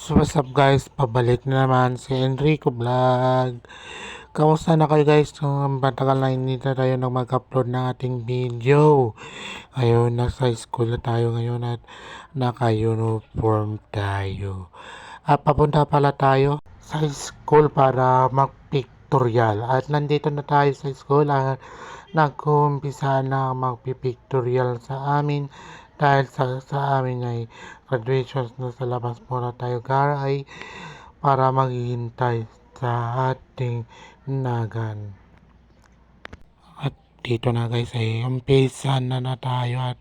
So what's up guys, pabalik na naman si Enrico Vlog. Kamusta na kayo guys? So, matagal na hindi na tayo nang mag-upload ng ating video. Ayun, nasa school na tayo ngayon at naka-uniform tayo. At papunta pala tayo sa school para mag-pictorial. At nandito na tayo sa school at nag-uumpisa na mag-pictorial sa amin. Dahil sa amin ay graduation na, sa labas muna tayo garay para maghihintay sa ating nagan. At dito na guys ay umpisa na tayo at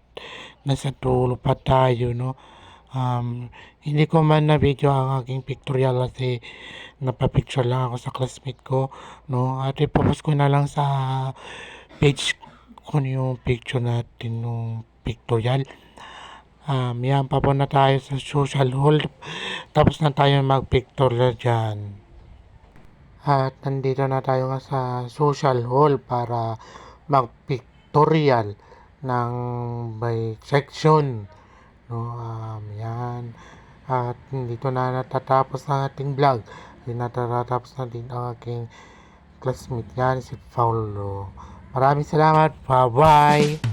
nasa dulo pa tayo, no. Hindi ko man na video ang aking pictorial kasi napapicture lang ako sa classmate ko, no. At ipopost ko na lang sa page ko yung picture natin nung pictorial. Yan, papunta tayo sa social hall. Tapos na tayo mag-pictorial dyan. At nandito na tayo nga sa social hall para mag-pictorial ng by section. No, yan. At dito na natatapos ang ating vlog. Natatapos na din ang aking classmate yan, si Paulo. Maraming salamat. Bye-bye.